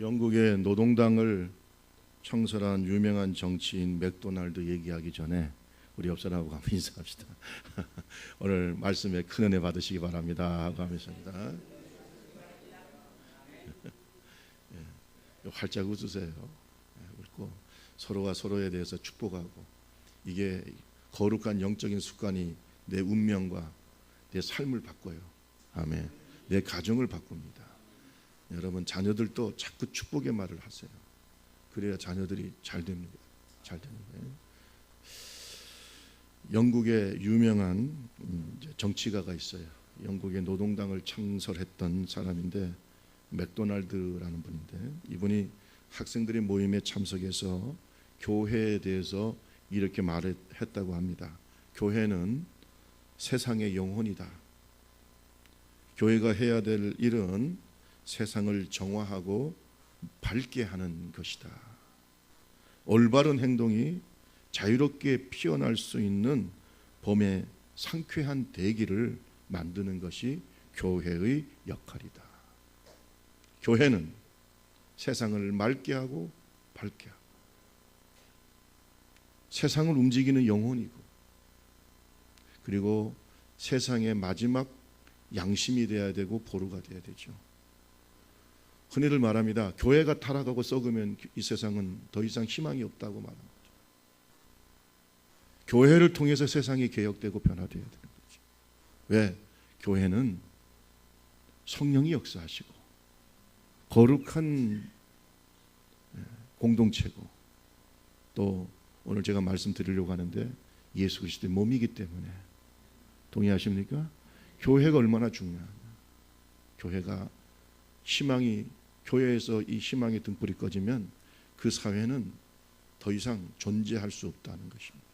영국의 노동당을 창설한 유명한 정치인 맥도날드 얘기하기 전에 우리 옆 사람하고 한번 인사합시다. 오늘 말씀에 큰 은혜 받으시기 바랍니다 하고 하겠습니다. 활짝 웃으세요. 웃고 서로가 서로에 대해서 축복하고, 이게 거룩한 영적인 습관이 내 운명과 내 삶을 바꿔요. 아멘. 내 가정을 바꿉니다. 여러분, 자녀들도 자꾸 축복의 말을 하세요. 그래야 자녀들이 잘 됩니다. 잘 되는 거예요. 영국의 유명한 정치가가 있어요. 영국의 노동당을 창설했던 사람인데, 맥도날드라는 분인데, 이분이 학생들의 모임에 참석해서 교회에 대해서 이렇게 말했다고 합니다. 교회는 세상의 영혼이다. 교회가 해야 될 일은 세상을 정화하고 밝게 하는 것이다. 올바른 행동이 자유롭게 피어날 수 있는 봄의 상쾌한 대기를 만드는 것이 교회의 역할이다. 교회는 세상을 맑게 하고 밝게 하고, 세상을 움직이는 영혼이고, 그리고 세상의 마지막 양심이 되어야 되고 보루가 되어야 되죠. 흔히들 말합니다. 교회가 타락하고 썩으면 이 세상은 더 이상 희망이 없다고 말합니다. 교회를 통해서 세상이 개혁되고 변화되어야 되는 거죠. 왜? 교회는 성령이 역사하시고 거룩한 공동체고, 또 오늘 제가 말씀드리려고 하는데 예수 그리스도의 몸이기 때문에, 동의하십니까? 교회가 얼마나 중요하냐. 교회가 희망이, 교회에서 이 희망의 등불이 꺼지면 그 사회는 더 이상 존재할 수 없다는 것입니다.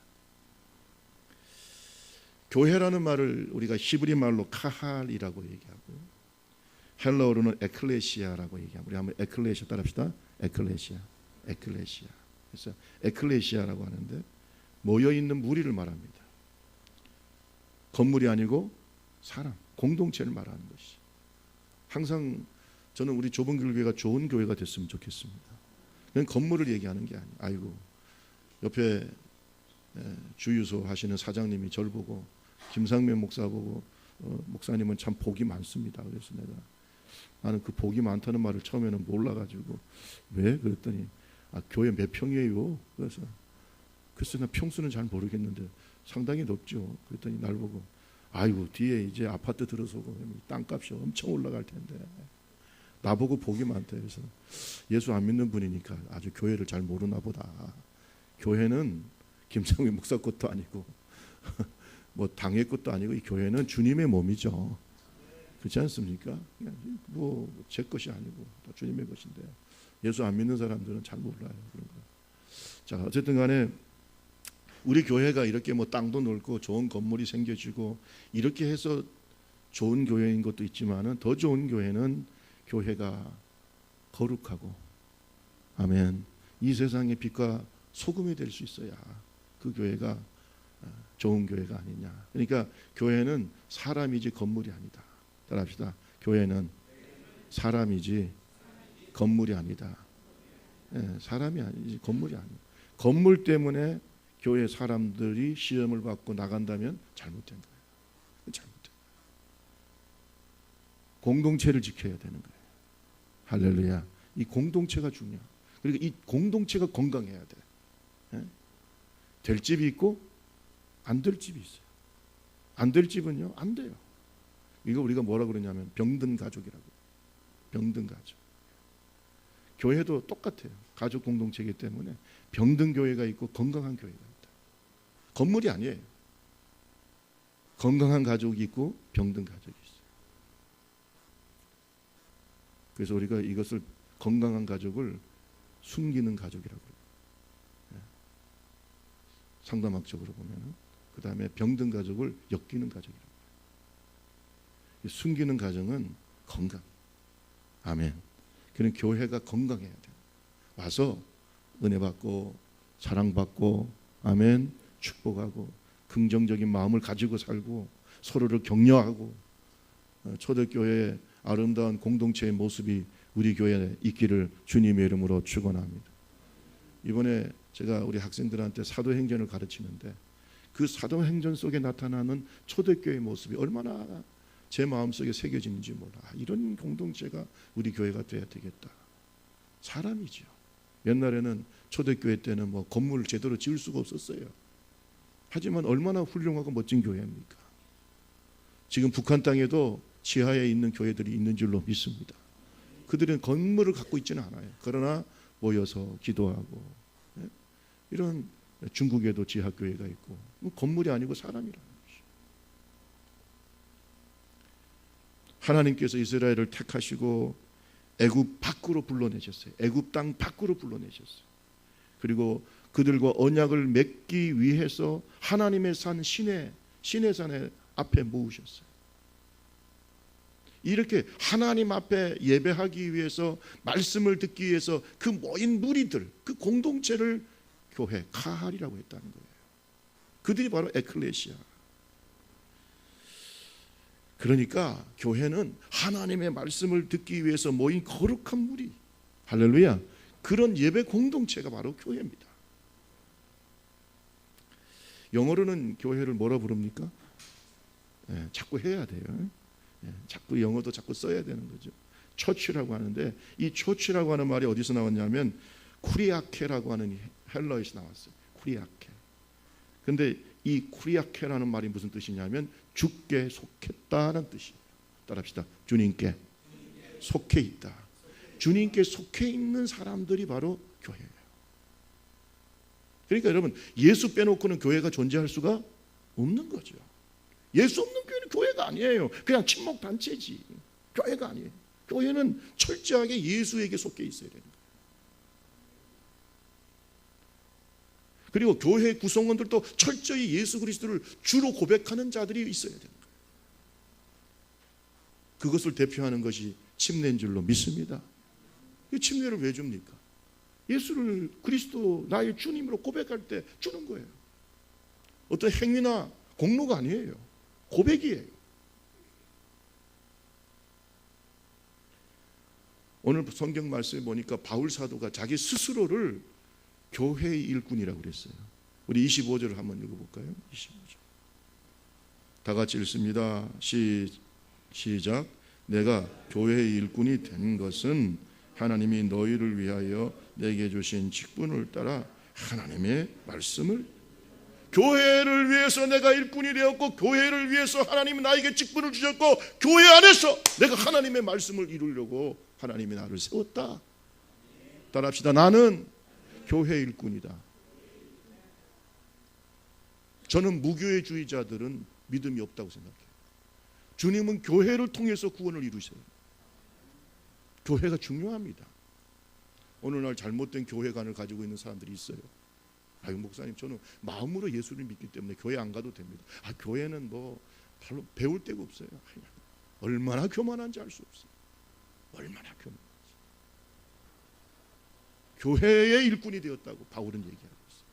교회라는 말을 우리가 히브리 말로 카할이라고 얘기하고, 헬라어로는 에클레시아라고 얘기합니다. 우리 한번 에클레시아 따라합시다. 에클레시아. 그래서 에클레시아라고 하는데 모여 있는 무리를 말합니다. 건물이 아니고 사람, 공동체를 말하는 것이. 항상 저는 우리 좁은 교회가 좋은 교회가 됐으면 좋겠습니다. 그냥 건물을 얘기하는 게 아니에요. 아이고, 옆에 주유소 하시는 사장님이 저를 보고, 김상면 목사 보고, 목사님은 참 복이 많습니다. 그래서 나는 그 복이 많다는 말을 처음에는 몰라가지고, 왜? 그랬더니 교회 몇 평이에요? 그래서 글쎄 나 평수는 잘 모르겠는데 상당히 높죠. 그랬더니 날 보고, 아이고 뒤에 이제 아파트 들어서고 땅값이 엄청 올라갈 텐데 나보고 복이 많대. 그래서 예수 안 믿는 분이니까 아주 교회를 잘 모르나 보다. 교회는 김창휘 목사 것도 아니고 뭐 당의 것도 아니고, 이 교회는 주님의 몸이죠. 그렇지 않습니까? 뭐 제 것이 아니고 다 주님의 것인데, 예수 안 믿는 사람들은 잘 몰라요. 그런 거. 자, 어쨌든 간에 우리 교회가 이렇게 뭐 땅도 넓고 좋은 건물이 생겨지고 이렇게 해서 좋은 교회인 것도 있지만은, 더 좋은 교회는 교회가 거룩하고, 아멘, 이 세상의 빛과 소금이 될 수 있어야 그 교회가 좋은 교회가 아니냐. 그러니까 교회는 사람이지 건물이 아니다. 따라합시다. 교회는 사람이지 건물이 아니다. 사람이 아니지 건물이 아니다. 건물 때문에 교회 사람들이 시험을 받고 나간다면 잘못된 거예요. 잘못된 거예요. 공동체를 지켜야 되는 거예요. 할렐루야. 이 공동체가 중요해요. 그리고 이 공동체가 건강해야 돼. 될 집이 있고 안 될 집이 있어요. 안 될 집은요, 안 돼요. 이거 우리가 뭐라 그러냐면 병든 가족이라고. 병든 가족. 교회도 똑같아요. 가족 공동체이기 때문에 병든 교회가 있고 건강한 교회가 있다. 건물이 아니에요. 건강한 가족이 있고 병든 가족이 있어요. 그래서 우리가 이것을, 건강한 가족을 숨기는 가족이라고 해요. 상담학적으로 보면은. 그 다음에 병든 가족을 엮이는 가족이라고 해요. 숨기는 가정은 건강. 아멘. 그는 교회가 건강해야 돼요. 와서 은혜 받고 사랑받고, 아멘, 축복하고 긍정적인 마음을 가지고 살고 서로를 격려하고, 초대교회의 아름다운 공동체의 모습이 우리 교회에 있기를 주님의 이름으로 축원합니다. 이번에 제가 우리 학생들한테 사도행전을 가르치는데 그 사도행전 속에 나타나는 초대교회의 모습이 얼마나 제 마음속에 새겨지는지 몰라. 이런 공동체가 우리 교회가 돼야 되겠다. 사람이죠. 옛날에는 초대교회 때는 뭐 건물을 제대로 지을 수가 없었어요. 하지만 얼마나 훌륭하고 멋진 교회입니까? 지금 북한 땅에도 지하에 있는 교회들이 있는 줄로 믿습니다. 그들은 건물을 갖고 있지는 않아요. 그러나 모여서 기도하고, 이런 중국에도 지하교회가 있고, 건물이 아니고 사람이라는 것이죠. 하나님께서 이스라엘을 택하시고 애굽 밖으로 불러내셨어요. 애굽 땅 밖으로 불러내셨어요. 그리고 그들과 언약을 맺기 위해서 하나님의 산 신의 산에 앞에 모으셨어요. 이렇게 하나님 앞에 예배하기 위해서, 말씀을 듣기 위해서 그 모인 무리들, 그 공동체를 교회, 카할이라고 했다는 거예요. 그들이 바로 에클레시아. 그러니까 교회는 하나님의 말씀을 듣기 위해서 모인 거룩한 무리, 할렐루야, 그런 예배 공동체가 바로 교회입니다. 영어로는 교회를 뭐라 부릅니까? 자꾸 해야 돼요. 자꾸 영어도 자꾸 써야 되는 거죠. 처치라고 하는데, 이 처치라고 하는 말이 어디서 나왔냐면 쿠리아케라고 하는 헬라어에서 나왔어요. 쿠리아케. 근데 이 쿠리아케라는 말이 무슨 뜻이냐면 주께 속했다는 뜻이에요. 따라합시다. 주님께 속해 있다. 주님께 속해 있는 사람들이 바로 교회예요. 그러니까 여러분, 예수 빼놓고는 교회가 존재할 수가 없는 거죠. 예수 없는 교회는 교회가 아니에요. 그냥 친목 단체지. 교회가 아니에요. 교회는 철저하게 예수에게 속해 있어야 되는 거예요. 그리고 교회 구성원들도 철저히 예수 그리스도를 주로 고백하는 자들이 있어야 되는 거예요. 그것을 대표하는 것이 침례인 줄로 믿습니다. 이 침례를 왜 줍니까? 예수를 그리스도 나의 주님으로 고백할 때 주는 거예요. 어떤 행위나 공로가 아니에요. 고백이에요. 오늘 성경 말씀에 보니까 바울 사도가 자기 스스로를 교회의 일꾼이라고 그랬어요. 우리 25절을 한번 읽어볼까요? 25절. 다 같이 읽습니다. 시작. 내가 교회의 일꾼이 된 것은 하나님이 너희를 위하여 내게 주신 직분을 따라 하나님의 말씀을, 교회를 위해서 내가 일꾼이 되었고, 교회를 위해서 하나님이 나에게 직분을 주셨고, 교회 안에서 내가 하나님의 말씀을 이루려고 하나님이 나를 세웠다. 따라합시다. 나는 교회 일꾼이다. 저는 무교회주의자들은 믿음이 없다고 생각해요. 주님은 교회를 통해서 구원을 이루세요. 교회가 중요합니다. 오늘날 잘못된 교회관을 가지고 있는 사람들이 있어요. 아유, 목사님, 저는 마음으로 예수를 믿기 때문에 교회 안 가도 됩니다. 교회는 뭐 별로 배울 데가 없어요. 얼마나 교만한지 알 수 없어요. 얼마나 교만한지. 교회의 일꾼이 되었다고 바울은 얘기하고 있어요.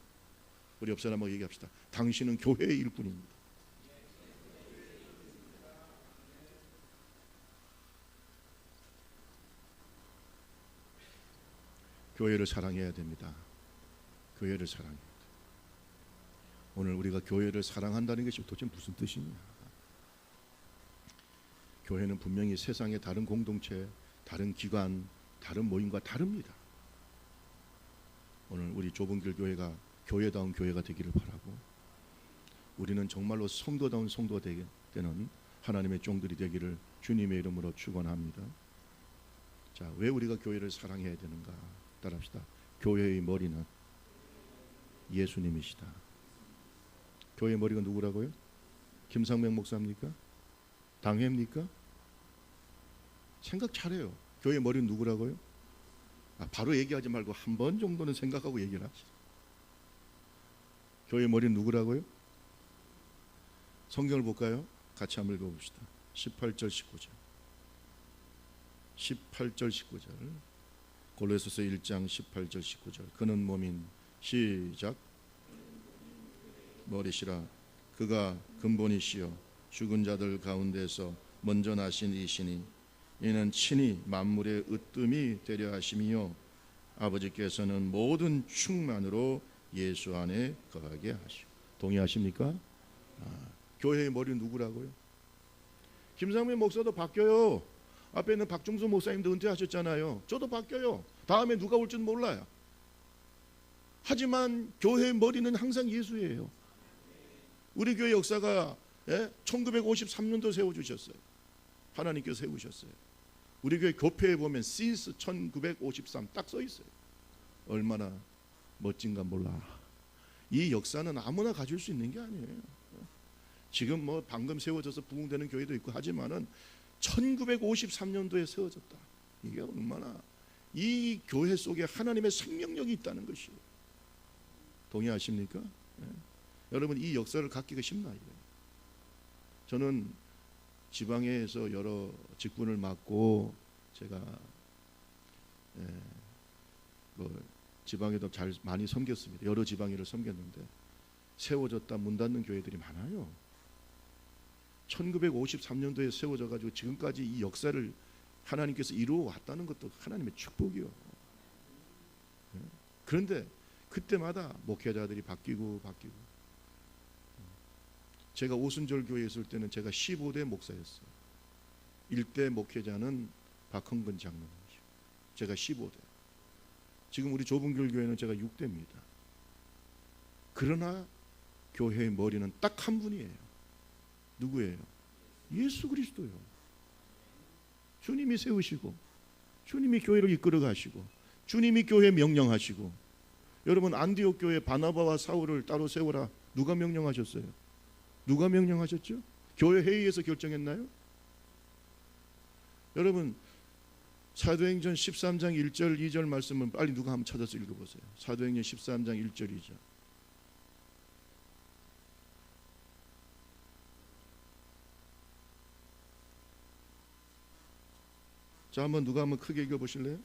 우리 옆 사람하고 얘기합시다. 당신은 교회의 일꾼입니다. 교회를 사랑해야 됩니다. 교회를 사랑해야 돼요. 오늘 우리가 교회를 사랑한다는 것이 도대체 무슨 뜻이냐? 교회는 분명히 세상의 다른 공동체, 다른 기관, 다른 모임과 다릅니다. 오늘 우리 좁은 길 교회가 교회다운 교회가 되기를 바라고, 우리는 정말로 성도다운 성도가 되는 하나님의 종들이 되기를 주님의 이름으로 축원합니다. 자, 왜 우리가 교회를 사랑해야 되는가? 따라합시다. 교회의 머리는 예수님이시다. 교회의 머리가 누구라고요? 김상명 목사입니까? 당회입니까? 생각 잘해요. 교회의 머리는 누구라고요? 바로 얘기하지 말고 한 번 정도는 생각하고 얘기를 하시죠. 교회의 머리는 누구라고요? 성경을 볼까요? 같이 한번 읽어봅시다. 18절 19절 18절 19절 골로새서 1장 18절 19절. 그는 몸인, 시작, 머리시라. 그가 근본이시여 죽은 자들 가운데서 먼저 나신 이시니 이는 친히 만물의 으뜸이 되려 하심이요 아버지께서는 모든 충만으로 예수 안에 거하게 하시고. 동의하십니까? 교회의 머리는 누구라고요? 김상민 목사도 바뀌어요. 앞에 있는 박중수 목사님도 은퇴하셨잖아요. 저도 바뀌어요. 다음에 누가 올지는 몰라요. 하지만 교회의 머리는 항상 예수예요. 우리 교회 역사가 1953년도 세워주셨어요. 하나님께서 세우셨어요. 우리 교회 교패에 보면 since 1953 딱 써 있어요. 얼마나 멋진가 몰라. 이 역사는 아무나 가질 수 있는 게 아니에요. 지금 뭐 방금 세워져서 부흥되는 교회도 있고 하지만은 1953년도에 세워졌다. 이게 얼마나 이 교회 속에 하나님의 생명력이 있다는 것이에요. 동의하십니까? 여러분 이 역사를 갖기가 쉽나요? 저는 지방에서 여러 직분을 맡고 제가 지방에도 잘 많이 섬겼습니다. 여러 지방에를 섬겼는데 세워졌다 문 닫는 교회들이 많아요. 1953년도에 세워져 가지고 지금까지 이 역사를 하나님께서 이루어 왔다는 것도 하나님의 축복이요. 그런데 그때마다 목회자들이 바뀌고 제가 오순절 교회에 있을 때는 제가 15대 목사였어요. 1대 목회자는 박헌근 장로님이죠. 제가 15대. 지금 우리 좁은길 교회는 제가 6대입니다. 그러나 교회의 머리는 딱 한 분이에요. 누구예요? 예수 그리스도요. 주님이 세우시고 주님이 교회를 이끌어 가시고 주님이 교회 명령하시고. 여러분 안디옥 교회 바나바와 사울을 따로 세우라 누가 명령하셨어요? 누가 명령하셨죠? 교회 회의에서 결정했나요? 여러분 사도행전 13장 1절 2절 말씀은 빨리 누가 한번 찾아서 읽어보세요. 사도행전 13장 1절 2절. 자, 한번 누가 한번 크게 읽어보실래요?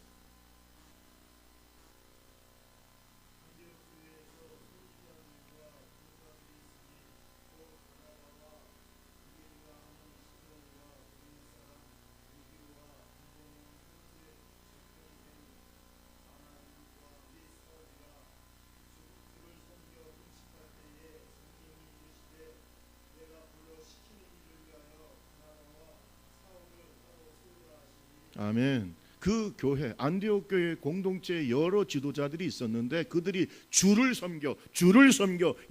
아멘. 그 교회 안디옥 교회 공동체에 여러 지도자들이 있었는데 그들이 주를 섬겨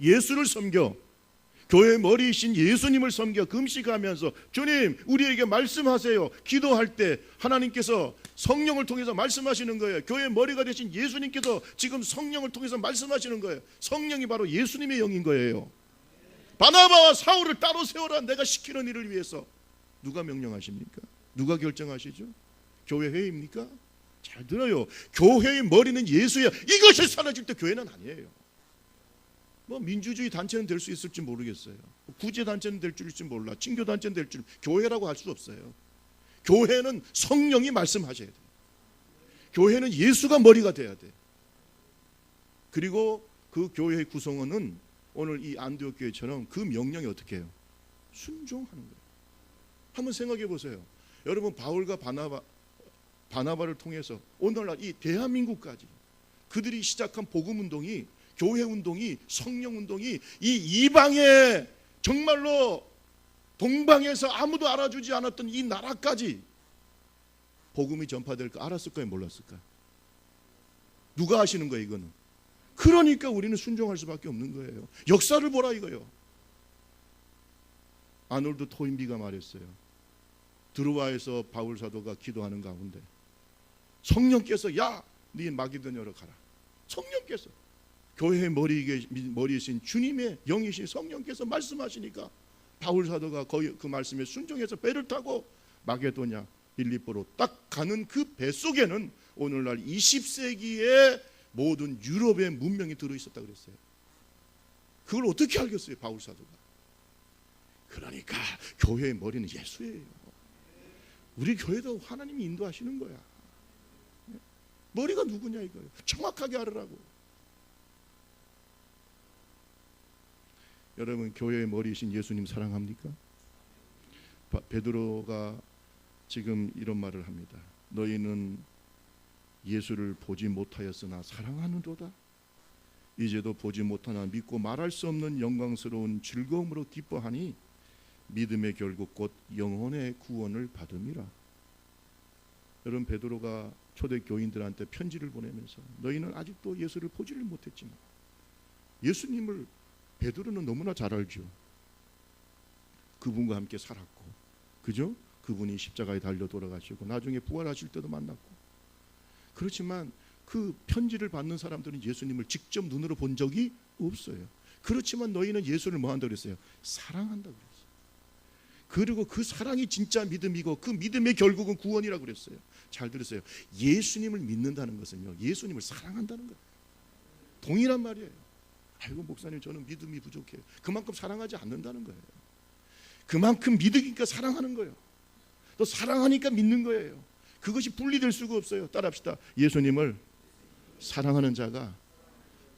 예수를 섬겨 교회의 머리이신 예수님을 섬겨 금식하면서 주님 우리에게 말씀하세요. 기도할 때 하나님께서 성령을 통해서 말씀하시는 거예요. 교회의 머리가 되신 예수님께서 지금 성령을 통해서 말씀하시는 거예요. 성령이 바로 예수님의 영인 거예요. 바나바와 사울을 따로 세워라 내가 시키는 일을 위해서. 누가 명령하십니까? 누가 결정하시죠? 교회 회의입니까? 잘 들어요. 교회의 머리는 예수야. 이것이 사라질 때 교회는 아니에요. 뭐 민주주의 단체는 될 수 있을지 모르겠어요. 구제 단체는 될 줄일지 몰라. 친교 단체는 될 줄. 교회라고 할 수 없어요. 교회는 성령이 말씀하셔야 돼요. 교회는 예수가 머리가 돼야 돼. 그리고 그 교회의 구성원은 오늘 이 안디옥 교회처럼 그 명령이 어떻게 해요? 순종하는 거예요. 한번 생각해 보세요. 여러분 바울과 바나바를 통해서 오늘날 이 대한민국까지 그들이 시작한 복음운동이 교회운동이 성령운동이 이 이방에 정말로 동방에서 아무도 알아주지 않았던 이 나라까지 복음이 전파될 거 알았을까요? 몰랐을까요? 누가 하시는 거예요 이거는? 그러니까 우리는 순종할 수밖에 없는 거예요. 역사를 보라 이거요. 아놀드 토인비가 말했어요. 드루아에서 바울 사도가 기도하는 가운데 성령께서 야, 네 마게도냐로 가라. 성령께서 교회의 머리이신 주님의 영이신 성령께서 말씀하시니까 바울 사도가 거의 그 말씀에 순종해서 배를 타고 마게도냐 빌립보로 딱 가는 그 배 속에는 오늘날 20세기의 모든 유럽의 문명이 들어있었다 그랬어요. 그걸 어떻게 알겠어요 바울 사도가? 그러니까 교회의 머리는 예수예요. 우리 교회도 하나님이 인도하시는 거야. 머리가 누구냐 이거예요. 정확하게 알으라고. 여러분 교회의 머리이신 예수님 사랑합니까? 베드로가 지금 이런 말을 합니다. 너희는 예수를 보지 못하였으나 사랑하는도다. 이제도 보지 못하나 믿고 말할 수 없는 영광스러운 즐거움으로 기뻐하니 믿음의 결국 곧 영혼의 구원을 받음이라. 여러분, 베드로가 초대 교인들한테 편지를 보내면서 너희는 아직도 예수를 보지를 못했지만, 예수님을 베드로는 너무나 잘 알죠. 그분과 함께 살았고, 그죠? 그분이 십자가에 달려 돌아가시고 나중에 부활하실 때도 만났고. 그렇지만 그 편지를 받는 사람들은 예수님을 직접 눈으로 본 적이 없어요. 그렇지만 너희는 예수를 뭐 한다고 그랬어요? 사랑한다고 그랬어요. 그리고 그 사랑이 진짜 믿음이고 그 믿음의 결국은 구원이라고 그랬어요. 잘 들으세요. 예수님을 믿는다는 것은요, 예수님을 사랑한다는 거예요. 동일한 말이에요. 아이고 목사님, 저는 믿음이 부족해요. 그만큼 사랑하지 않는다는 거예요. 그만큼 믿으니까 사랑하는 거예요. 또 사랑하니까 믿는 거예요. 그것이 분리될 수가 없어요. 따라합시다. 예수님을 사랑하는 자가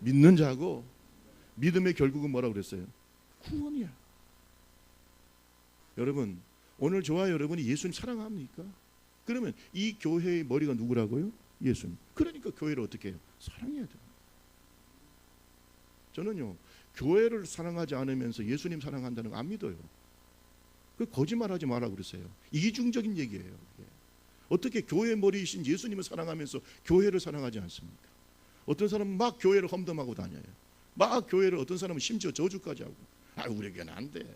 믿는 자고, 믿음의 결국은 뭐라고 그랬어요? 구원이야. 여러분, 오늘 저와 여러분이 예수님 사랑합니까? 그러면 이 교회의 머리가 누구라고요? 예수님. 그러니까 교회를 어떻게 해요? 사랑해야 돼요. 저는요, 교회를 사랑하지 않으면서 예수님 사랑한다는 거 안 믿어요. 그 거짓말하지 마라 그러세요. 이중적인 얘기예요. 어떻게 교회 머리이신 예수님을 사랑하면서 교회를 사랑하지 않습니까? 어떤 사람은 막 교회를 험담하고 다녀요. 막 교회를, 어떤 사람은 심지어 저주까지 하고. 아, 우리 교회는 안 돼.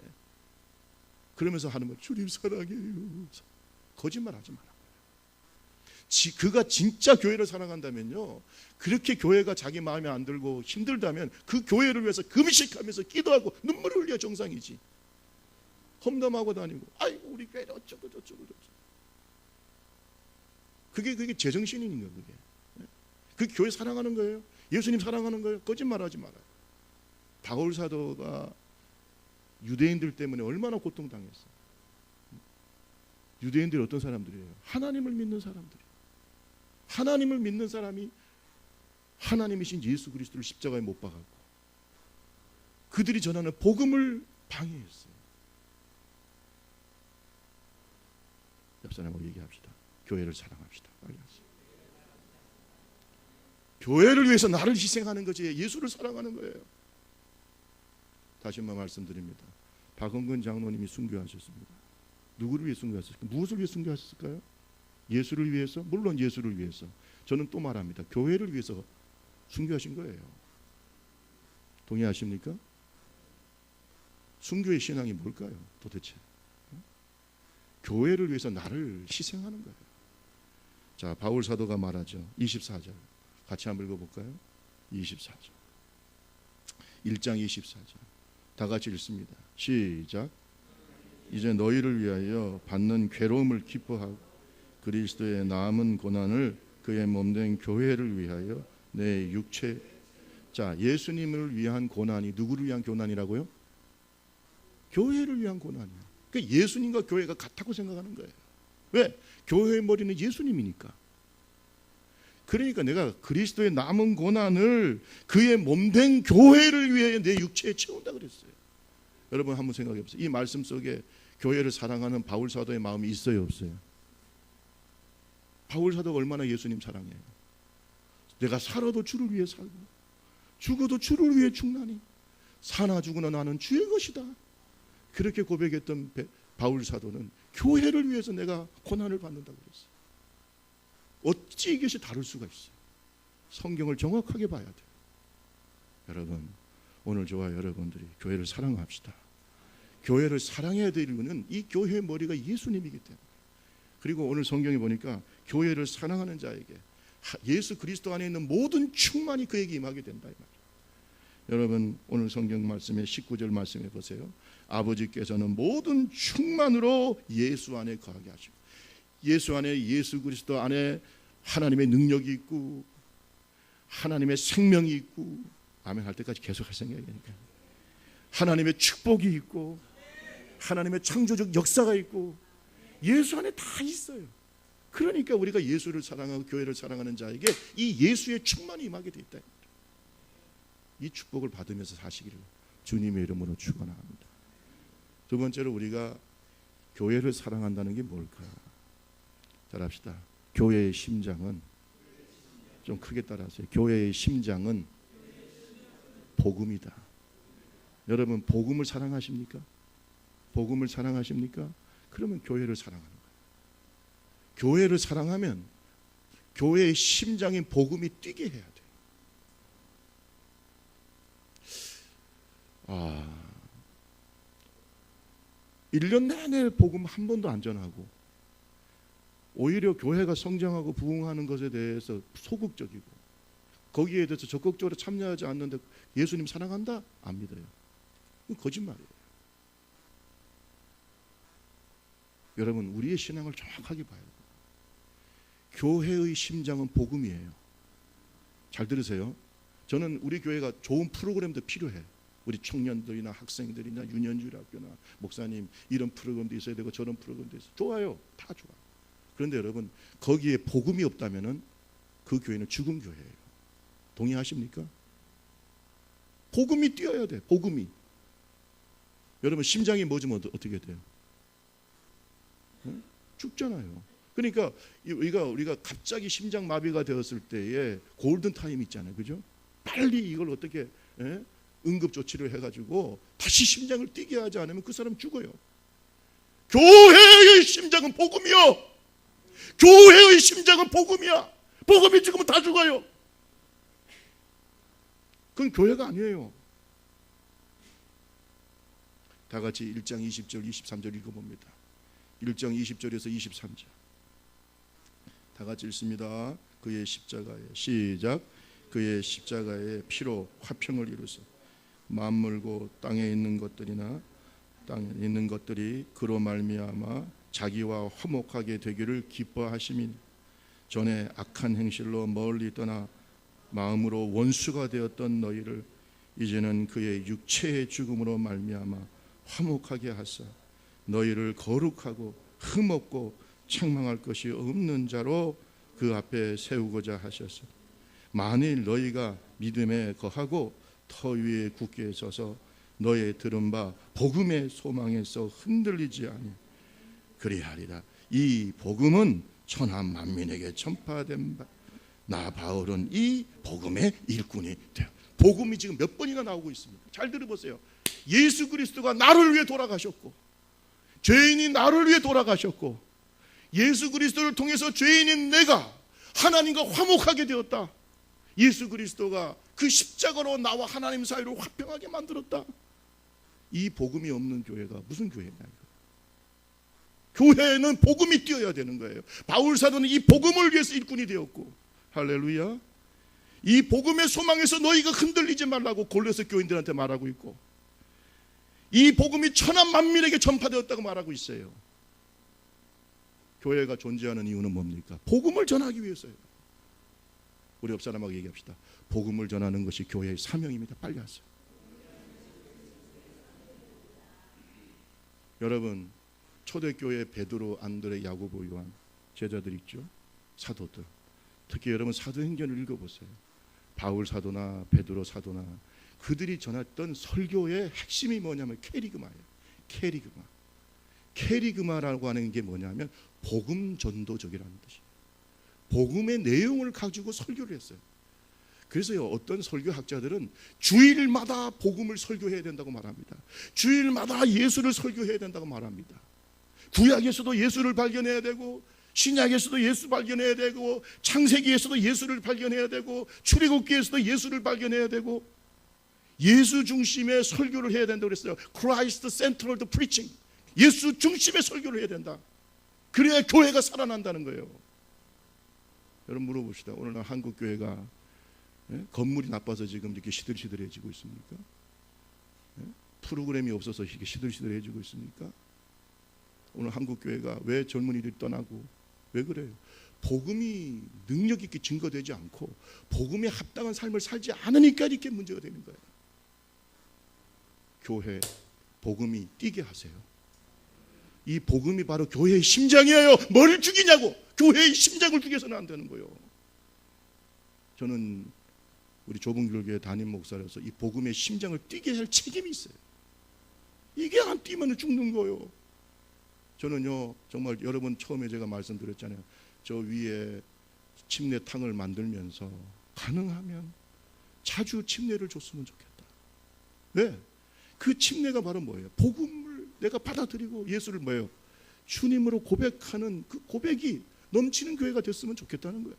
그러면서 하는 말, 주님 사랑해요. 거짓말하지 마라. 그가 진짜 교회를 사랑한다면요, 그렇게 교회가 자기 마음에 안 들고 힘들다면 그 교회를 위해서 금식하면서 기도하고 눈물을 흘려 정상이지. 험담하고 다니고, 아이고 우리 교회 어쩌고 저쩌고 저쩌고. 그게 제정신인가 그게? 그 교회 사랑하는 거예요? 예수님 사랑하는 거예요? 거짓말하지 말아요. 바울 사도가 유대인들 때문에 얼마나 고통당했어요. 유대인들이 어떤 사람들이에요? 하나님을 믿는 사람들이에요. 하나님을 믿는 사람이 하나님이신 예수 그리스도를 십자가에 못 박았고, 그들이 전하는 복음을 방해했어요. 옆 사람하고 얘기합시다. 교회를 사랑합시다. 빨리 하세요. 교회를 위해서 나를 희생하는 거지 예수를 사랑하는 거예요. 다시 한번 말씀드립니다. 박원근 장로님이 순교하셨습니다. 누구를 위해 순교하셨을까요? 무엇을 위해 순교하셨을까요? 예수를 위해서? 물론 예수를 위해서. 저는 또 말합니다. 교회를 위해서 순교하신 거예요. 동의하십니까? 순교의 신앙이 뭘까요? 도대체 교회를 위해서 나를 희생하는 거예요. 자, 바울 사도가 말하죠. 24절 같이 한번 읽어볼까요? 24절 1장 24절 다 같이 읽습니다. 시작. 이제 너희를 위하여 받는 괴로움을 기뻐하고 그리스도의 남은 고난을 그의 몸된 교회를 위하여 내 육체. 자, 예수님을 위한 고난이 누구를 위한 고난이라고요? 교회를 위한 고난이에요. 그러니까 예수님과 교회가 같다고 생각하는 거예요. 왜? 교회의 머리는 예수님이니까. 그러니까 내가 그리스도의 남은 고난을 그의 몸된 교회를 위해 내 육체에 채운다 그랬어요. 여러분 한번 생각해 보세요. 이 말씀 속에 교회를 사랑하는 바울 사도의 마음이 있어요, 없어요? 바울 사도가 얼마나 예수님 사랑해요. 내가 살아도 주를 위해 살고 죽어도 주를 위해 죽나니 사나 죽으나 나는 주의 것이다. 그렇게 고백했던 바울 사도는 교회를 위해서 내가 고난을 받는다고 그랬어요. 어찌 이것이 다를 수가 있어요? 성경을 정확하게 봐야 돼요. 여러분, 오늘 저와 여러분들이 교회를 사랑합시다. 교회를 사랑해야 될 이유는 이 교회의 머리가 예수님이기 때문에. 그리고 오늘 성경에 보니까 교회를 사랑하는 자에게 예수 그리스도 안에 있는 모든 충만이 그에게 임하게 된다 이 말이에요. 여러분 오늘 성경 말씀에 19절 말씀해 보세요. 아버지께서는 모든 충만으로 예수 안에 거하게 하시고, 예수 안에, 예수 그리스도 안에 하나님의 능력이 있고 하나님의 생명이 있고, 아멘 할 때까지 계속 할 생각이니까, 하나님의 축복이 있고 하나님의 창조적 역사가 있고 예수 안에 다 있어요. 그러니까 우리가 예수를 사랑하고 교회를 사랑하는 자에게 이 예수의 충만이 임하게 돼 있다. 이 축복을 받으면서 사시기를 주님의 이름으로 축원합니다. 두 번째로 우리가 교회를 사랑한다는 게 뭘까? 따라합시다. 교회의 심장은, 좀 크게 따라하세요. 교회의 심장은 복음이다. 여러분 복음을 사랑하십니까? 복음을 사랑하십니까? 그러면 교회를 사랑하는 거예요. 교회를 사랑하면 교회의 심장인 복음이 뛰게 해야 돼요. 1년 내내 복음 한 번도 안 전하고 오히려 교회가 성장하고 부흥하는 것에 대해서 소극적이고 거기에 대해서 적극적으로 참여하지 않는데 예수님 사랑한다? 안 믿어요. 그건 거짓말이에요. 여러분 우리의 신앙을 정확하게 봐야 돼요. 교회의 심장은 복음이에요. 잘 들으세요. 저는 우리 교회가 좋은 프로그램도 필요해. 우리 청년들이나 학생들이나 유년주일 학교나 목사님 이런 프로그램도 있어야 되고 저런 프로그램도 있어요. 좋아요. 다 좋아. 그런데 여러분 거기에 복음이 없다면 그 교회는 죽은 교회예요. 동의하십니까? 복음이 뛰어야 돼. 복음이. 여러분 심장이 멎으면 어떻게 돼요? 죽잖아요. 그러니까 우리가 갑자기 심장 마비가 되었을 때에 골든 타임 있잖아요. 그죠? 빨리 이걸 어떻게 응급 조치를 해가지고 다시 심장을 뛰게 하지 않으면 그 사람 죽어요. 교회의 심장은 복음이요. 교회의 심장은 복음이야. 복음이 죽으면 다 죽어요. 그건 교회가 아니에요. 다 같이 1장 20절 23절 읽어봅니다. 1장 20절에서 23절 다 같이 읽습니다. 그의 십자가에 시작. 그의 십자가의 피로 화평을 이루사 만물고 땅에 있는 것들이나 땅에 있는 것들이 그로 말미암아 자기와 화목하게 되기를 기뻐하심이니 전에 악한 행실로 멀리 떠나 마음으로 원수가 되었던 너희를 이제는 그의 육체의 죽음으로 말미암아 화목하게 하사 너희를 거룩하고 흠없고 책망할 것이 없는 자로 그 앞에 세우고자 하셨어. 만일 너희가 믿음에 거하고 터 위에 굳게 서서 너의 들은 바 복음의 소망에서 흔들리지 아니 그리하리라. 이 복음은 천하 만민에게 전파된 바 나 바울은 이 복음의 일꾼이 되어. 복음이 지금 몇 번이나 나오고 있습니다. 잘 들어보세요. 예수 그리스도가 나를 위해 돌아가셨고 죄인이 나를 위해 돌아가셨고 예수 그리스도를 통해서 죄인인 내가 하나님과 화목하게 되었다. 예수 그리스도가 그 십자가로 나와 하나님 사이를 화평하게 만들었다. 이 복음이 없는 교회가 무슨 교회냐. 교회는 복음이 뛰어야 되는 거예요. 바울 사도는 이 복음을 위해서 일꾼이 되었고 할렐루야. 이 복음의 소망에서 너희가 흔들리지 말라고 골로새 교인들한테 말하고 있고 이 복음이 천하 만민에게 전파되었다고 말하고 있어요. 교회가 존재하는 이유는 뭡니까? 복음을 전하기 위해서예요. 우리 옆 사람하고 얘기합시다. 복음을 전하는 것이 교회의 사명입니다. 빨리 하세요. 여러분 초대교회 베드로, 안드레, 야고보, 요한 제자들 있죠. 사도들. 특히 여러분 사도행전을 읽어보세요. 바울 사도나 베드로 사도나 그들이 전했던 설교의 핵심이 뭐냐면 캐리그마예요. 캐리그마라고 하는 게 뭐냐면 복음 전도적이라는 뜻이에요. 복음의 내용을 가지고 설교를 했어요. 그래서요 어떤 설교학자들은 주일마다 복음을 설교해야 된다고 말합니다. 주일마다 예수를 설교해야 된다고 말합니다. 구약에서도 예수를 발견해야 되고 신약에서도 예수 발견해야 되고 창세기에서도 예수를 발견해야 되고 출애굽기에서도 예수를 발견해야 되고 예수 중심의 설교를 해야 된다고 그랬어요. Christ centered preaching. 예수 중심의 설교를 해야 된다. 그래야 교회가 살아난다는 거예요. 여러분 물어봅시다. 오늘날 한국 교회가 건물이 나빠서 지금 이렇게 시들시들해지고 있습니까? 프로그램이 없어서 이렇게 시들시들해지고 있습니까? 오늘 한국 교회가 왜 젊은이들이 떠나고 왜 그래요? 복음이 능력 있게 증거되지 않고 복음에 합당한 삶을 살지 않으니까 이렇게 문제가 되는 거예요. 교회 복음이 뛰게 하세요. 이 복음이 바로 교회의 심장이에요. 뭘 죽이냐고. 교회의 심장을 죽여서는 안 되는 거예요. 저는 우리 좁은 교회 담임 목사로서 이 복음의 심장을 뛰게 할 책임이 있어요. 이게 안 뛰면 죽는 거예요. 저는요 정말 여러분 처음에 제가 말씀드렸잖아요. 저 위에 침례탕을 만들면서 가능하면 자주 침례를 줬으면 좋겠다. 왜? 그 침례가 바로 뭐예요? 복음을 내가 받아들이고 예수를 뭐예요? 주님으로 고백하는 그 고백이 넘치는 교회가 됐으면 좋겠다는 거예요.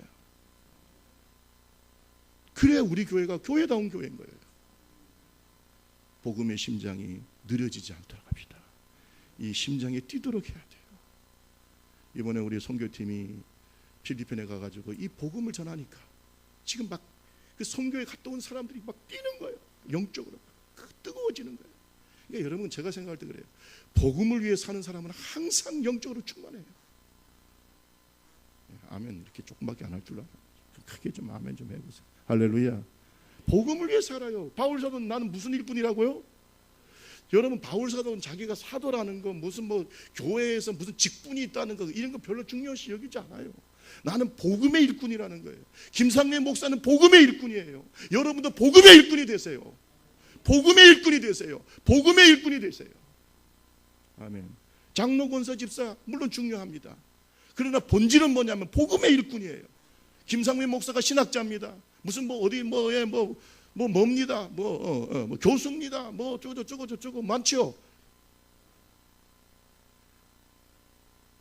그래야 우리 교회가 교회다운 교회인 거예요. 복음의 심장이 느려지지 않도록 합시다. 이 심장이 뛰도록 해야 돼요. 이번에 우리 선교팀이 필리핀에 가가지고 이 복음을 전하니까 지금 막 그 선교에 갔다 온 사람들이 막 뛰는 거예요. 영적으로 뜨거워지는 거예요. 그러니까 여러분, 제가 생각할 때 그래요. 복음을 위해 사는 사람은 항상 영적으로 충만해요. 아멘. 이렇게 조금밖에 안 할 줄 알아요. 크게 좀 아멘 좀 해보세요. 할렐루야. 복음을 위해 살아요. 바울 사도는 나는 무슨 일꾼이라고요? 여러분, 바울 사도는 자기가 사도라는 거, 무슨 뭐 교회에서 무슨 직분이 있다는 거, 이런 거 별로 중요시 여기지 않아요. 나는 복음의 일꾼이라는 거예요. 김상래 목사는 복음의 일꾼이에요. 여러분도 복음의 일꾼이 되세요. 복음의 일꾼이 되세요. 복음의 일꾼이 되세요. 아멘. 장로, 권사, 집사 물론 중요합니다. 그러나 본질은 뭐냐면 복음의 일꾼이에요. 김상민 목사가 신학자입니다. 무슨 뭐 어디 뭡니다. 뭐 교수입니다. 뭐 저거 많죠.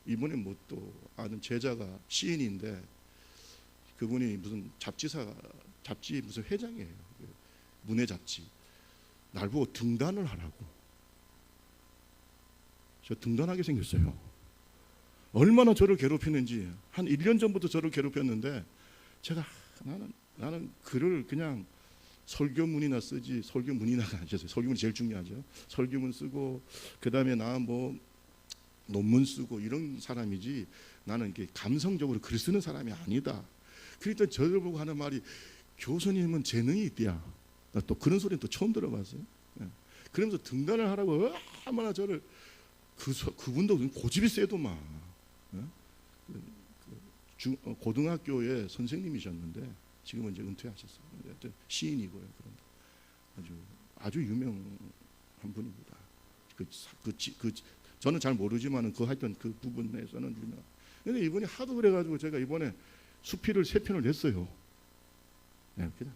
이번에 뭐 또 아는 제자가 시인인데 그분이 무슨 잡지 무슨 회장이에요. 문예 잡지. 날 보고 등단을 하라고. 저 등단하게 생겼어요. 얼마나 저를 괴롭히는지. 한 1년 전부터 저를 괴롭혔는데 제가 나는 글을 그냥 설교문이나 쓰지, 설교문이나가 아니었어요. 설교문이 제일 중요하죠. 설교문 쓰고 그다음에 나 뭐 논문 쓰고 이런 사람이지, 나는 이렇게 감성적으로 글 쓰는 사람이 아니다. 그랬더니 저를 보고 하는 말이, 교수님은 재능이 있대야. 나 또 그런 소리는 또 처음 들어봤어요. 그러면서 등단을 하라고 얼마나 저를, 그분도 고집이 세도만. 고등학교의 선생님이셨는데 지금은 이제 은퇴하셨어요. 시인이고요. 아주 유명한 분입니다. 저는 잘 모르지만은 하여튼 그 부분에서는 유명. 근데 이분이 하도 그래가지고 제가 이번에 수필을 3편을 냈어요. 네, 그냥.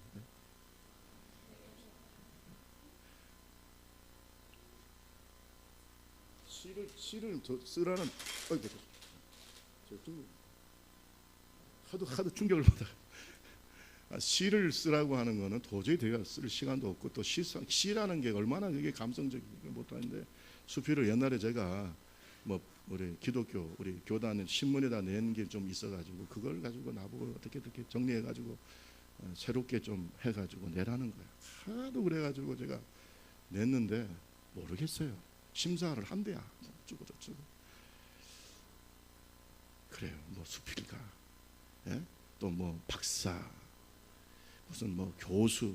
시를 더 쓰라는, 하도 충격을 받아. 시를 쓰라고 하는 거는 도저히 내가 쓸 시간도 없고, 또 시라는 게 얼마나 그게 감성적이게 못하는데, 수필을 옛날에 제가 뭐 우리 기독교 우리 교단 신문에다 낸 게 좀 있어가지고 그걸 가지고 나보고 어떻게 정리해가지고 새롭게 좀 해가지고 내라는 거야. 하도 그래가지고 제가 냈는데 모르겠어요. 심사를 한대야. 어쩌고 저쩌고. 그래요. 뭐 수필가, 예? 또 뭐 박사, 무슨 뭐 교수,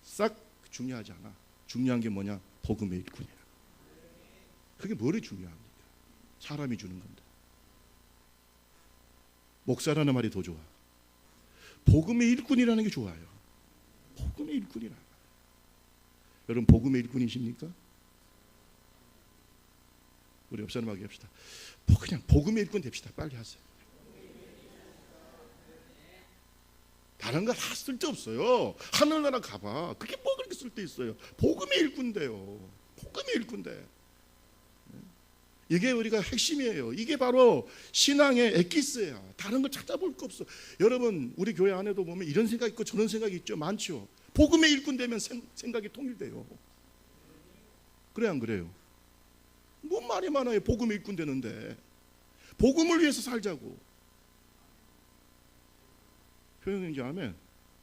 싹 중요하지 않아. 중요한 게 뭐냐? 복음의 일꾼이야. 그게 뭐를 중요합니까? 사람이 주는 건데. 목사라는 말이 더 좋아. 복음의 일꾼이라는 게 좋아요. 복음의 일꾼이라. 여러분 복음의 일꾼이십니까? 우리 옆 사람하고 합시다. 그냥 복음의 일꾼 됩시다. 빨리 하세요. 다른 거 다 쓸데없어요. 하늘나라 가봐. 그게 뭐 그렇게 쓸데 있어요. 복음의 일꾼인데요. 복음의 일꾼인데. 이게 우리가 핵심이에요. 이게 바로 신앙의 엑기스야. 다른 걸 찾아볼 거 없어. 여러분 우리 교회 안에도 보면 이런 생각 있고 저런 생각이 있죠. 많죠. 복음의 일꾼 되면 생각이 통일돼요. 그래 안 그래요? 뭔 말이 많아요. 복음의 일꾼 되는데. 복음을 위해서 살자고. 표현인지 아멘.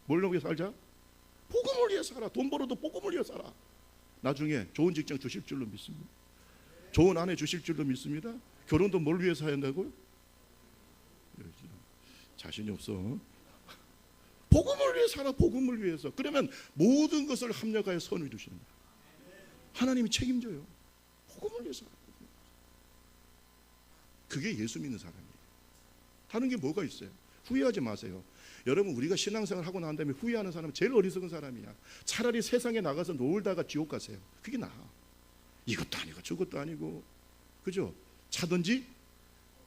뭘 위해 살자? 복음을 위해 살아. 돈 벌어도 복음을 위해 살아. 나중에 좋은 직장 주실 줄로 믿습니다. 좋은 아내 주실 줄로 믿습니다. 결혼도 뭘 위해서 해야 한다고요? 자신이 없어. 복음을 위해 살아. 복음을 위해서. 그러면 모든 것을 합력하여 선을 두시는 거야. 하나님이 책임져요. 복음을 위해서. 그게 예수 믿는 사람이에요. 다른 게 뭐가 있어요? 후회하지 마세요. 여러분 우리가 신앙생활 하고 난 다음에 후회하는 사람은 제일 어리석은 사람이야. 차라리 세상에 나가서 놀다가 지옥 가세요. 그게 나아. 이것도 아니고 저것도 아니고, 그죠? 차든지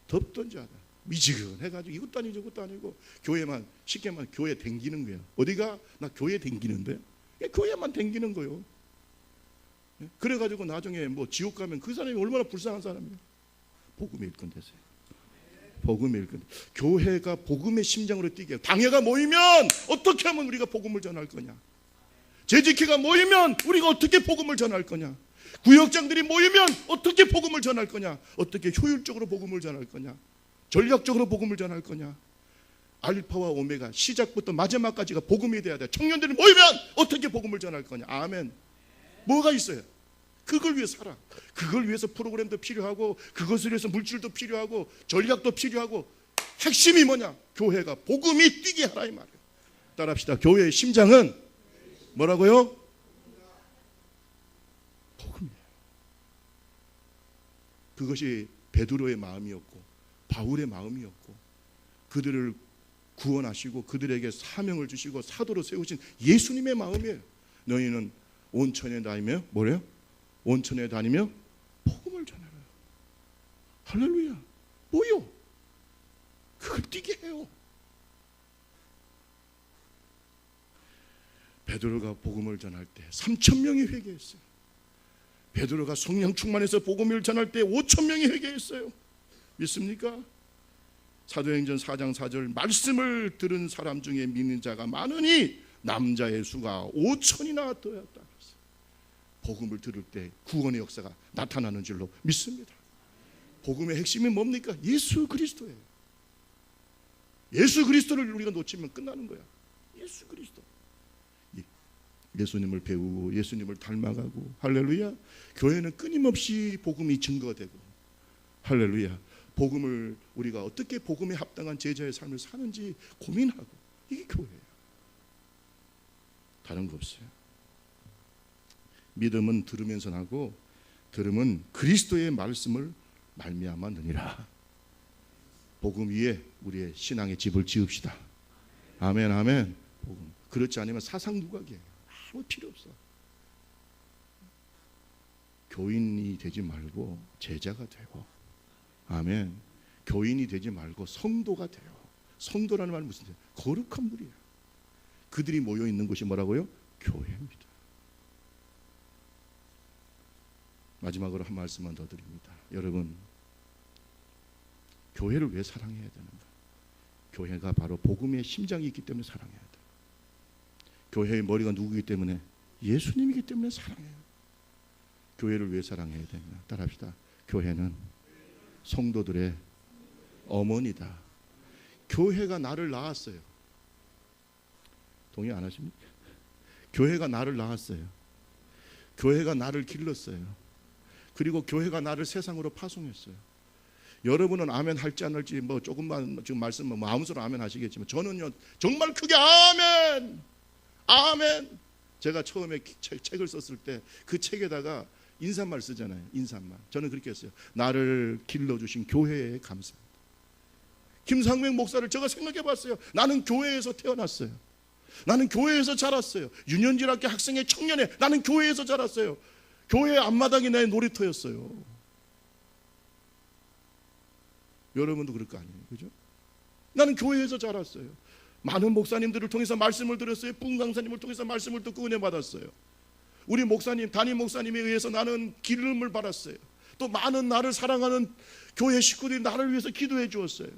덥든지 하다. 미지근해가지고 이것도 아니고 저것도 아니고 교회만 쉽게 말하면 교회 댕기는 거야. 어디가? 나 교회 댕기는데? 교회만 댕기는 거요. 그래가지고 나중에 뭐 지옥 가면 그 사람이 얼마나 불쌍한 사람이에요. 복음의 일꾼 되세요. 복음의 일꾼. 교회가 복음의 심장으로 뛰게. 당회가 모이면 어떻게 하면 우리가 복음을 전할 거냐? 재직회가 모이면 우리가 어떻게 복음을 전할 거냐? 구역장들이 모이면 어떻게 복음을 전할 거냐? 어떻게 효율적으로 복음을 전할 거냐? 전략적으로 복음을 전할 거냐? 알파와 오메가 시작부터 마지막까지가 복음이 돼야 돼. 청년들이 모이면 어떻게 복음을 전할 거냐? 아멘. 뭐가 있어요? 그걸 위해 살아. 그걸 위해서 프로그램도 필요하고 그것을 위해서 물질도 필요하고 전략도 필요하고 핵심이 뭐냐? 교회가 복음이 뛰게 하라 이 말이에요. 따라합시다. 교회의 심장은 뭐라고요? 복음이에요. 그것이 베드로의 마음이었고 바울의 마음이었고 그들을 구원하시고 그들에게 사명을 주시고 사도로 세우신 예수님의 마음이에요. 너희는 온천에 다니며 뭐래요? 온천에 다니며 복음을 전하라. 할렐루야. 뭐요? 그걸 뛰게 해요. 베드로가 복음을 전할 때 3,000명이 회개했어요. 베드로가 성령 충만해서 복음을 전할 때 5,000명이 회개했어요. 믿습니까? 사도행전 4장 4절 말씀을 들은 사람 중에 믿는 자가 많으니 남자의 수가 5,000이나 되었다. 복음을 들을 때 구원의 역사가 나타나는 줄로 믿습니다. 복음의 핵심이 뭡니까? 예수 그리스도예요. 예수 그리스도를 우리가 놓치면 끝나는 거야. 예수 그리스도. 예수님을 배우고 예수님을 닮아가고 할렐루야. 교회는 끊임없이 복음이 증거되고 할렐루야. 복음을 우리가 어떻게 복음에 합당한 제자의 삶을 사는지 고민하고 이게 교회예요. 다른 거 없어요. 믿음은 들으면서 나고 들음은 그리스도의 말씀을 말미암아 느니라. 복음 위에 우리의 신앙의 집을 지읍시다. 아멘 아멘. 복음. 그렇지 않으면 사상 누각이에요. 아무 필요 없어. 교인이 되지 말고 제자가 되고 아멘. 교인이 되지 말고 성도가 돼요. 성도라는 말은 무슨 뜻이에요? 거룩한 무리예요. 그들이 모여 있는 곳이 뭐라고요? 교회입니다. 마지막으로 한 말씀만 더 드립니다. 여러분, 교회를 왜 사랑해야 되는가? 교회가 바로 복음의 심장이 있기 때문에 사랑해야 돼요. 교회의 머리가 누구이기 때문에? 예수님이기 때문에 사랑해요. 교회를 왜 사랑해야 되냐? 따라합시다. 교회는 성도들의 어머니다. 교회가 나를 낳았어요. 동의 안 하십니까? 교회가 나를 낳았어요. 교회가 나를 길렀어요. 그리고 교회가 나를 세상으로 파송했어요. 여러분은 아멘 할지 안 할지 뭐 조금만 지금 말씀 뭐 마음으로 아멘 하시겠지만 저는요 정말 크게 아멘 아멘. 제가 처음에 책을 썼을 때 그 책에다가 인사말 쓰잖아요. 인사말. 저는 그렇게 했어요. 나를 길러주신 교회에 감사합니다. 김상명 목사를 제가 생각해봤어요. 나는 교회에서 태어났어요. 나는 교회에서 자랐어요. 유년지학교 학생회 청년회 나는 교회에서 자랐어요. 교회 앞마당이 내 놀이터였어요. 여러분도 그럴 거 아니에요, 그죠? 나는 교회에서 자랐어요. 많은 목사님들을 통해서 말씀을 들었어요. 분 강사님을 통해서 말씀을 듣고 은혜 받았어요. 우리 목사님, 담임 목사님에 의해서 나는 기름을 받았어요. 또 많은 나를 사랑하는 교회 식구들이 나를 위해서 기도해 주었어요.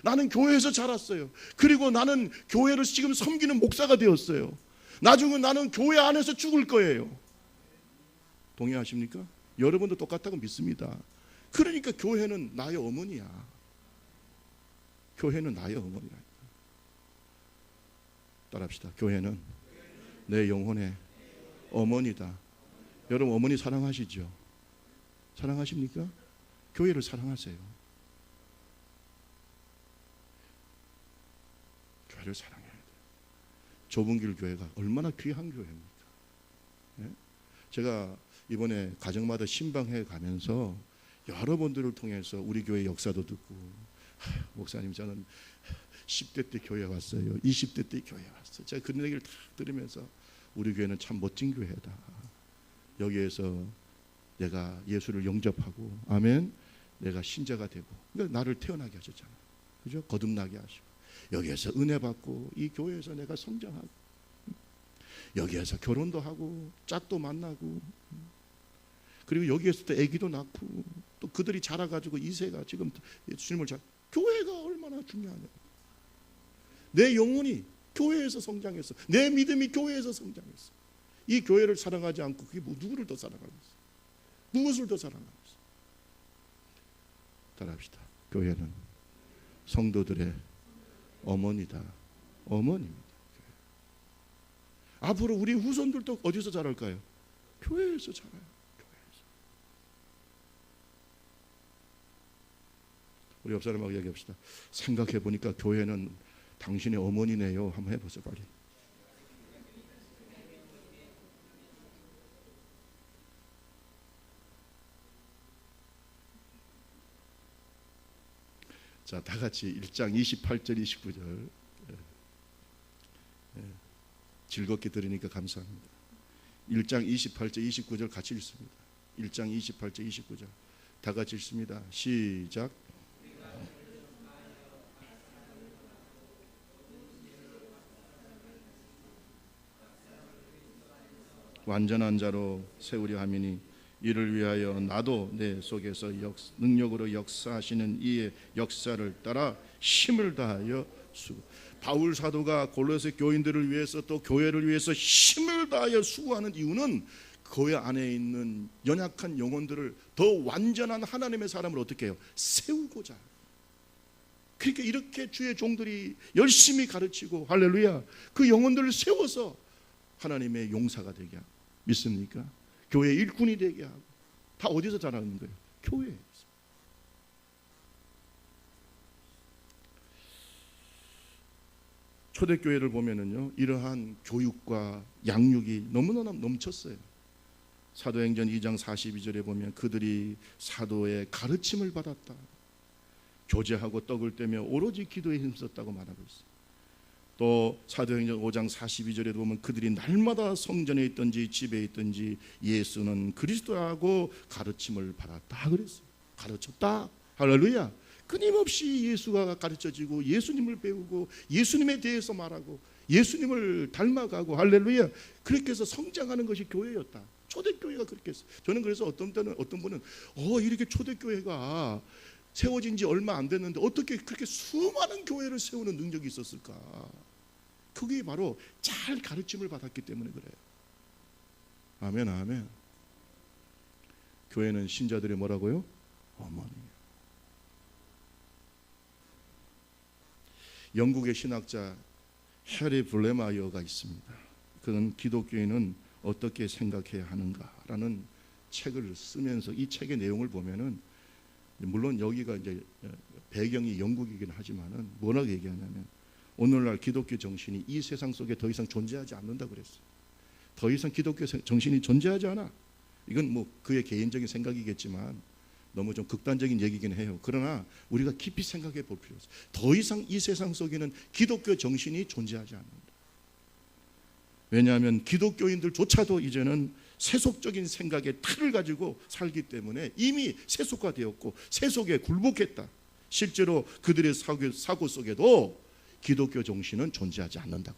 나는 교회에서 자랐어요. 그리고 나는 교회를 지금 섬기는 목사가 되었어요. 나중에 나는 교회 안에서 죽을 거예요. 동의하십니까? 여러분도 똑같다고 믿습니다. 그러니까 교회는 나의 어머니야. 교회는 나의 어머니야. 따라합시다. 교회는 내 영혼의 어머니다. 여러분 어머니 사랑하시죠? 사랑하십니까? 교회를 사랑하세요. 교회를 사랑해야 돼요. 좁은 길 교회가 얼마나 귀한 교회입니까? 네? 제가 이번에 가정마다 신방해 가면서 여러분들을 통해서 우리 교회 역사도 듣고 목사님 저는 10대 때 교회 왔어요. 20대 때 교회 왔어요. 제가 그런 얘기를 다 들으면서 우리 교회는 참 멋진 교회다. 여기에서 내가 예수를 영접하고 아멘 내가 신자가 되고 그러니까 나를 태어나게 하셨잖아요. 그죠? 거듭나게 하시고, 여기에서 은혜 받고 이 교회에서 내가 성장하고, 여기에서 결혼도 하고 짝도 만나고, 그리고 여기에서 또 아기도 낳고, 또 그들이 자라가지고 이세가 지금 주님을 교회가 얼마나 중요하냐. 내 영혼이 교회에서 성장했어. 내 믿음이 교회에서 성장했어. 이 교회를 사랑하지 않고 그게 누구를 더 사랑하겠어? 무엇을 더 사랑하겠어? 따라합시다. 교회는 성도들의 어머니다. 어머니입니다. 앞으로 우리 후손들도 어디서 자랄까요? 교회에서 자라요. 교회에서. 우리 옆 사람하고 이야기합시다. 생각해 보니까 교회는 당신의 어머니네요. 한번 해보세요, 빨리. 자, 다 같이 1장 28절 29절 즐겁게 들으니까 감사합니다. 1장 28절 29절 같이 읽습니다. 1장 28절 29절 다 같이 읽습니다. 시작. 완전한 자로 세우려 함이니 이를 위하여 나도 내 속에서 능력으로 역사하시는 이의 역사를 따라 힘을 다하여 바울 사도가 골로새 교인들을 위해서 또 교회를 위해서 힘을 다하여 수고하는 이유는 교회 안에 있는 연약한 영혼들을 더 완전한 하나님의 사람을 어떻게 해요? 세우고자. 그러니까 이렇게 주의 종들이 열심히 가르치고, 할렐루야, 그 영혼들을 세워서 하나님의 용사가 되게 하고, 믿습니까? 교회 일꾼이 되게 하고. 다 어디서 자라는 거예요? 교회에서. 초대교회를 보면은요, 이러한 교육과 양육이 너무나 넘쳤어요. 사도행전 2장 42절에 보면 그들이 사도의 가르침을 받았다. 교제하고 떡을 떼며 오로지 기도에 힘썼다고 말하고 있어요. 또 사도행전 5장 42절에도 보면 그들이 날마다 성전에 있든지 집에 있든지 예수는 그리스도라고 가르침을 받았다 그랬어요. 가르쳤다. 할렐루야. 끊임없이 예수가 가르쳐지고 예수님을 배우고 예수님에 대해서 말하고 예수님을 닮아가고, 할렐루야. 그렇게 해서 성장하는 것이 교회였다. 초대교회가 그렇게 했어요. 저는 그래서 어떤 분은 이렇게 초대교회가 세워진 지 얼마 안 됐는데 어떻게 그렇게 수많은 교회를 세우는 능력이 있었을까? 그게 바로 잘 가르침을 받았기 때문에 그래요. 아멘, 아멘. 교회는 신자들의 뭐라고요? 어머니. 영국의 신학자 해리 블레마이어가 있습니다. 그는 기독교인은 어떻게 생각해야 하는가라는 책을 쓰면서 이 책의 내용을 보면은, 물론 여기가 이제 배경이 영국이긴 하지만은 뭐라고 얘기하냐면, 오늘날 기독교 정신이 이 세상 속에 더 이상 존재하지 않는다 그랬어요. 더 이상 기독교 정신이 존재하지 않아. 이건 뭐 그의 개인적인 생각이겠지만 너무 좀 극단적인 얘기긴 해요. 그러나 우리가 깊이 생각해 볼 필요가 있어요. 더 이상 이 세상 속에는 기독교 정신이 존재하지 않는다. 왜냐하면 기독교인들조차도 이제는 세속적인 생각의 틀을 가지고 살기 때문에 이미 세속화되었고 세속에 굴복했다. 실제로 그들의 사고 속에도 기독교 정신은 존재하지 않는다.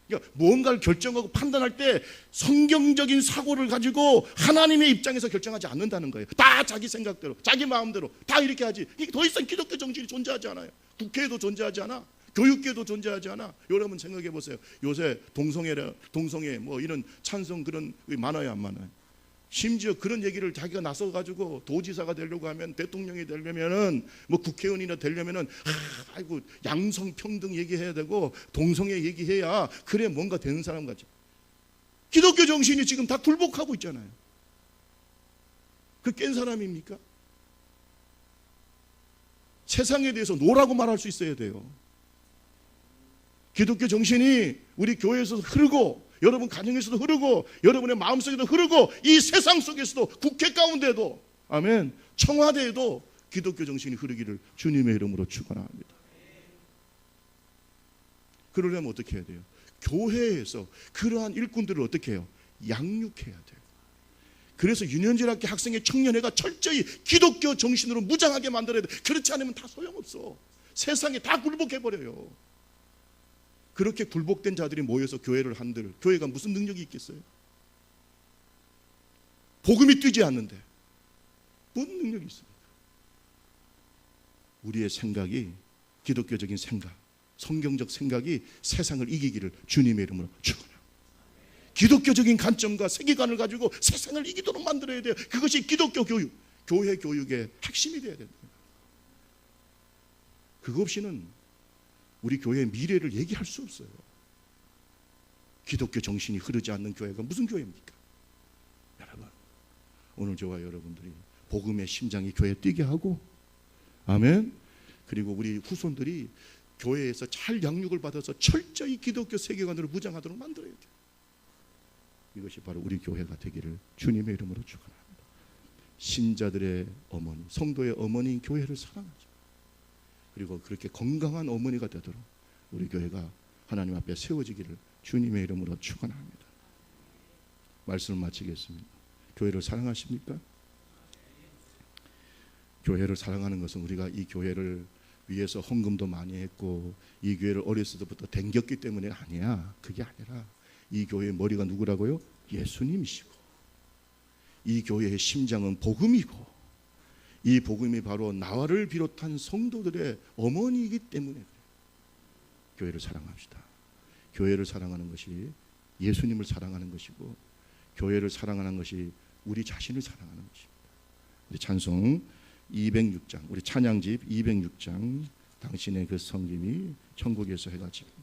그러니까 무언가를 결정하고 판단할 때 성경적인 사고를 가지고 하나님의 입장에서 결정하지 않는다는 거예요. 다 자기 생각대로, 자기 마음대로 다 이렇게 하지. 더 이상 기독교 정신이 존재하지 않아요. 국회에도 존재하지 않아. 교육계도 존재하지 않아. 여러분 생각해 보세요. 요새 동성애 뭐 이런 찬성 그런 많아요, 안 많아요? 심지어 그런 얘기를 자기가 나서 가지고 도지사가 되려고 하면, 대통령이 되려면은, 뭐 국회의원이나 되려면은 아이고 양성 평등 얘기해야 되고 동성애 얘기해야 그래 뭔가 되는 사람 같죠. 기독교 정신이 지금 다 굴복하고 있잖아요. 그 깬 사람입니까? 세상에 대해서 노라고 말할 수 있어야 돼요. 기독교 정신이 우리 교회에서도 흐르고, 여러분 가정에서도 흐르고, 여러분의 마음속에도 흐르고, 이 세상 속에서도, 국회 가운데도, 아멘, 청와대에도 기독교 정신이 흐르기를 주님의 이름으로 축원합니다. 그러려면 어떻게 해야 돼요? 교회에서 그러한 일꾼들을 어떻게 해요? 양육해야 돼요. 그래서 유년제학교 학생회 청년회가 철저히 기독교 정신으로 무장하게 만들어야 돼. 그렇지 않으면 다 소용없어. 세상에 다 굴복해버려요. 그렇게 굴복된 자들이 모여서 교회를 한들 교회가 무슨 능력이 있겠어요? 복음이 뛰지 않는데 무슨 능력이 있습니까? 우리의 생각이, 기독교적인 생각, 성경적 생각이 세상을 이기기를 주님의 이름으로 축원합니다. 기독교적인 관점과 세계관을 가지고 세상을 이기도록 만들어야 돼요. 그것이 기독교 교육, 교회 교육의 핵심이 되어야 됩니다. 그거 없이는 우리 교회의 미래를 얘기할 수 없어요. 기독교 정신이 흐르지 않는 교회가 무슨 교회입니까? 여러분, 오늘 저와 여러분들이 복음의 심장이 교회에 뛰게 하고, 아멘. 그리고 우리 후손들이 교회에서 잘 양육을 받아서 철저히 기독교 세계관으로 무장하도록 만들어야 돼요. 이것이 바로 우리 교회가 되기를 주님의 이름으로 축원합니다. 신자들의 어머니, 성도의 어머니인 교회를 사랑하죠. 그리고 그렇게 건강한 어머니가 되도록 우리 교회가 하나님 앞에 세워지기를 주님의 이름으로 축원합니다. 말씀을 마치겠습니다. 교회를 사랑하십니까? 교회를 사랑하는 것은 우리가 이 교회를 위해서 헌금도 많이 했고 이 교회를 어렸을 때부터 댕겼기 때문에 아니야. 그게 아니라 이 교회의 머리가 누구라고요? 예수님이시고, 이 교회의 심장은 복음이고, 이 복음이 바로 나를 비롯한 성도들의 어머니이기 때문에 그래요. 교회를 사랑합시다. 교회를 사랑하는 것이 예수님을 사랑하는 것이고, 교회를 사랑하는 것이 우리 자신을 사랑하는 것입니다. 우리 찬송 206장, 우리 찬양집 206장, 당신의 그 섬김이 천국에서 해가 집니다.